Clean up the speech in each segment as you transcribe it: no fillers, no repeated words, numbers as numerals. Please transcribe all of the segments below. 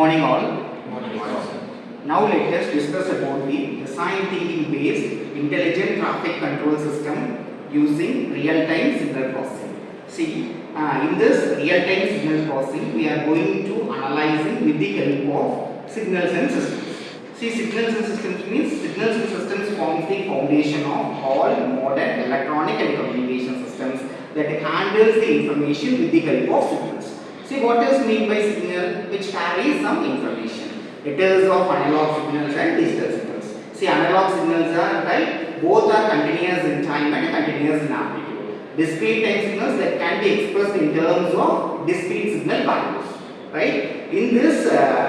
morning all. Morning, sir. Now let us discuss about the design thinking based intelligent traffic control system using real-time signal processing. See, in this real-time signal processing, we are going to analyzing with the help of signals and systems. See, signals and systems means signals and systems forms the foundation of all modern electronic and communication systems that handles the information with the help of signals. See, what is meant by signal? Which carries some information. It is of analog signals and digital signals. See, analog signals are right, both are continuous in time and continuous in amplitude. Discrete time signals that can be expressed in terms of discrete signal values. Right? In this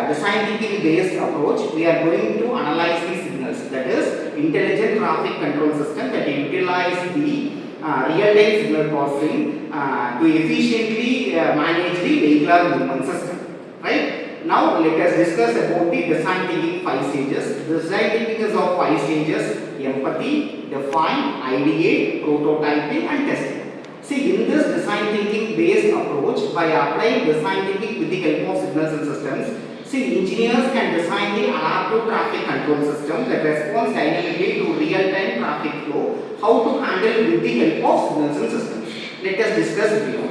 design thinking based approach, we are going to analyze the signals, that is intelligent traffic control system that utilize the real-time signal processing to efficiently manage the vehicular movement system. Right? Now let us discuss about the design thinking 5 stages. Design thinking is of 5 stages: empathy, define, ideate, prototyping and testing. See, in this design thinking based approach, by applying design thinking with the help of signals and systems, see, engineers can design the adaptive traffic control system that responds dynamically to real-time traffic flow, how to handle with the help of signals and systems. Let us discuss beyond.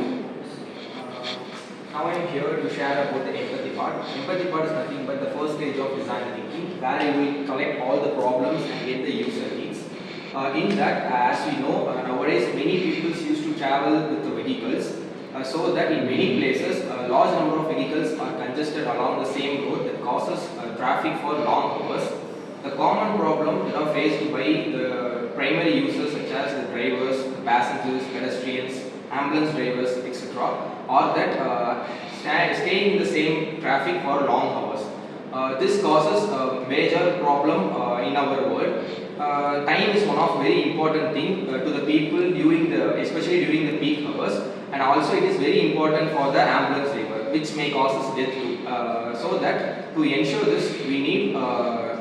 Now I am here to share about the empathy part. Empathy part is nothing but the first stage of design thinking, where you will collect all the problems and get the user needs. In that, as we know, nowadays many people used to travel with the vehicles, so that in many places a large number of vehicles are congested along the same road that causes traffic for long hours. The common problem faced by the primary users such as the drivers, the passengers, pedestrians, ambulance drivers, etc. are that staying in the same traffic for long hours. This causes a major problem in our world. Time is one of very important thing to the people especially during the peak hours, and also it is very important for the ambulance driver, which may cause death too. So that to ensure this, we need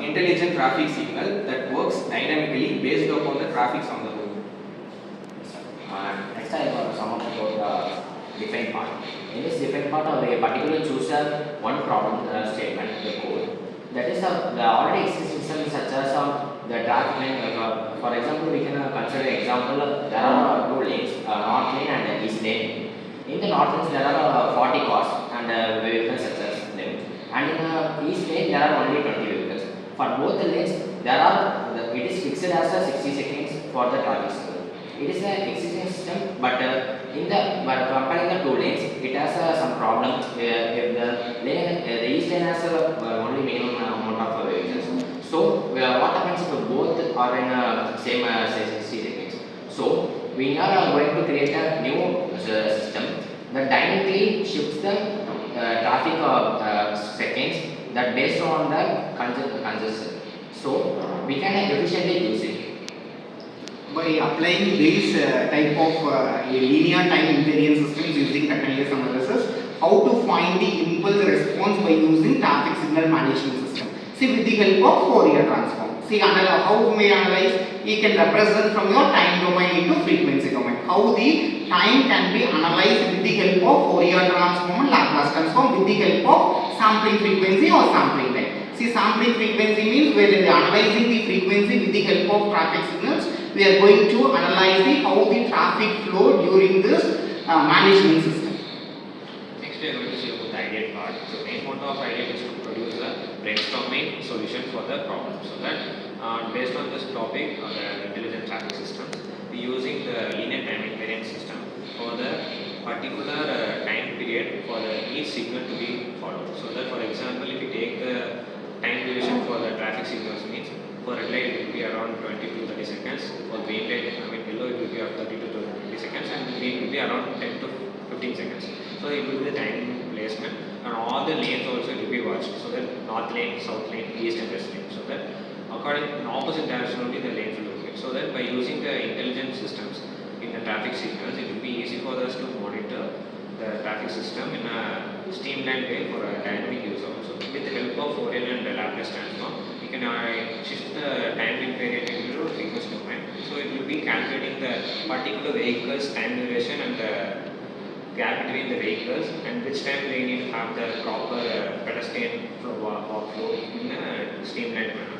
intelligent traffic signal that works dynamically based upon the traffic on the road. Next I will sum up about the define part. In this define part, we particularly choose one problem statement, the code. That is the already existing systems such as the traffic lane. For example, we can consider example. There are two lanes, north lane and east lane. In the north lanes, there are 40 cars and vehicles such as them. And in the east lane, there are only 20 vehicles. For both the lanes, it is fixed as 60 seconds for the traffic signal. It is an existing system, but comparing the two lanes, it has some problems. If the east lane has only minimum amount of vehicles. So what happens if both are in same 60 seconds? So we are going to create a new system that dynamically shifts the traffic seconds that based on the congestion. So we can efficiently use it. By applying this type of linear time invariant systems using continuous analysis, how to find the impulse response by using traffic signal management system. See, with the help of Fourier transform. See, how may analyze? You can represent from your time domain into frequency domain. How the time can be analyzed with the help of Fourier transform and Laplace transform with the help of sampling frequency or sampling time. See, sampling frequency means where they are analyzing the frequency with the help of traffic signals. We are going to analyze how the traffic flow during this management system. Next we are going to see about the ideate part. So main motto of ideate is to produce a brainstorming solution for the problem. So that based on this topic, the intelligent traffic systems, we using the linear time invariant system for the particular time period for each signal to be followed. So that for example, if you take the time duration for the traffic signals means for red light it will be around 20 to 30 seconds, for green light below it will be around 30 to 20 seconds, and green will be around 10 to 15 seconds. So it will be the time placement, and all the lanes also will be watched. So that north lane, south lane, east and west lane. So that according in opposite direction only the lanes will look. So that by using the intelligent systems in the traffic signals, it will be easy for us to monitor the traffic system in a streamlined way for a dynamic use also. With the help of Fourier and Laplace transform, we can shift the time invariant into frequency domain. So it will be calculating the particular vehicle's time duration and the gap between the vehicles, and which time they need to have the proper pedestrian walkflow in a streamlined manner.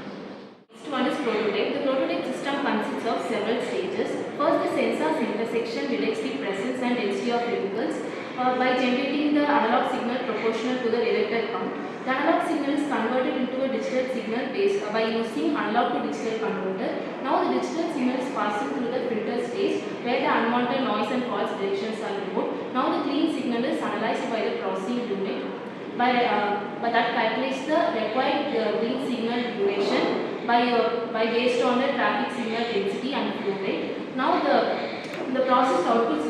Next one is prototype. The prototype system consists of several stages. First, the sensor's intersection detects the presence and density of vehicles by generating the analog signal proportional to the detected count. The analog signal is converted into a digital signal based by using analog to digital converter. Now the digital signal is passing through the filter stage where the unwanted noise and false directions are removed. Now the clean signal is analyzed by the processing unit by that calculates the required green signal duration by based on the traffic signal density and flow rate. Now the processed output is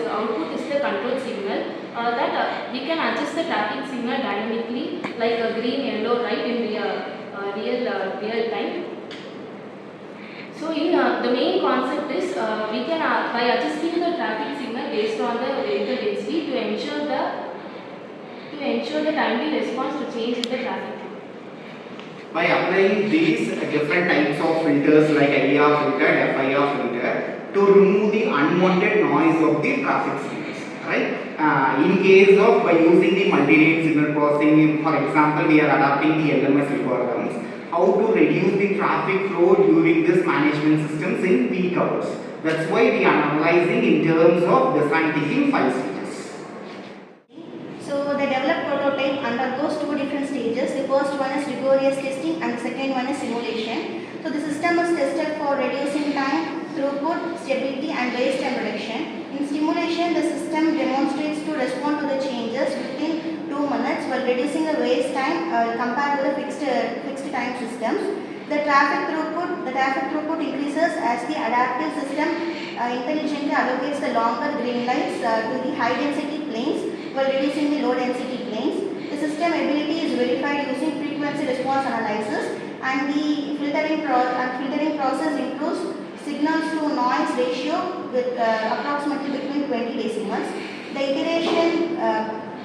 the control signal that we can adjust the traffic signal dynamically like green, yellow, right in real time. So in the main concept is we can by adjusting the traffic signal based on the vehicle density to ensure the timely response to change in the traffic flow. By applying these different types of filters like IR filter, FIR filter to remove the unwanted noise of the traffic signals, right? In case of by using the multi-rate signal processing, for example, we are adapting the LMS algorithms, how to reduce the traffic flow during this management systems in peak hours. That's why we are analyzing in terms of design thinking 5 stages. So the developed prototype undergoes two different stages. The first one is rigorous testing and the second one is simulation. So the system is tested for reducing time, throughput, stability and waste time reduction. In simulation, the system demonstrates to respond to the changes within 2 minutes while reducing the waste time compared to the fixed time systems. The traffic throughput increases as the adaptive system intelligently allocates the longer green lights to the high density planes while reducing the low density planes. The system ability is verified using frequency response analysis, and the filtering process improves signals to noise ratio with approximately between 20 decimals. The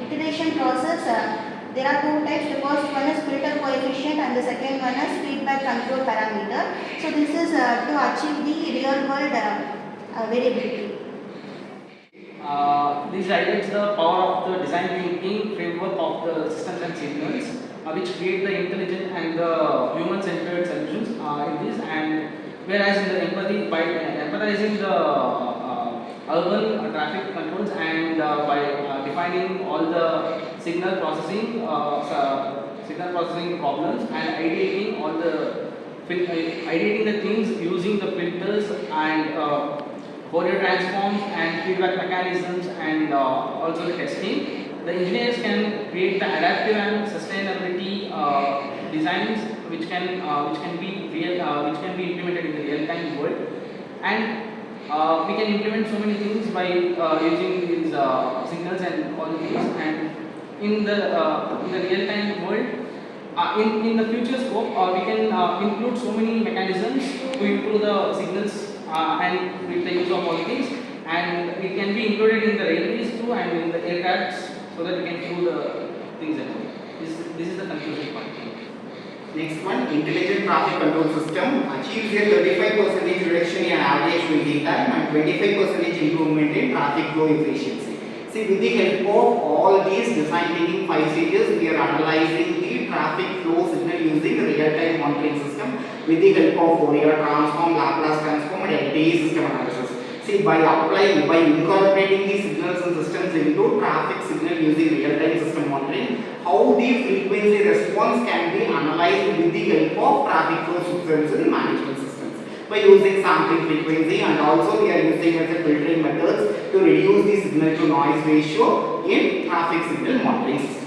iteration process, there are two types. The first one is filter coefficient and the second one is feedback control parameter. So this is to achieve the real world variability. This highlights the power of the design thinking framework of the systems and signals, which create the intelligent and the human-centered solutions in this. And whereas in the empathy, by empathizing the urban traffic controls and by defining all the signal processing problems and ideating the things using the filters and Fourier transforms and feedback mechanisms and also the testing. The engineers can create the adaptive and sustainability designs which can be implemented in the real-time world, and we can implement so many things by using these signals and all these. And in the real-time world, in the future scope, we can include so many mechanisms to improve the signals. And with the use of all these, and it can be included in the railways too and in the aircrafts, so that we can do the things and all. This is the conclusion point. Next one, intelligent traffic control system achieves a 35% reduction in average waiting time and 25% improvement in traffic flow efficiency. See, with the help of all these design thinking 5 stages, we are analyzing the traffic flow signal using real-time monitoring system with the help of Fourier transform, Laplace transform and LTE system analysis. See, by incorporating the signals and systems into traffic signal using real-time system monitoring, how the frequency response can be analyzed with the help of traffic flow systems and management systems by using sampling frequency, and also we are using as a filtering methods to reduce the signal to noise ratio in traffic signal monitoring system.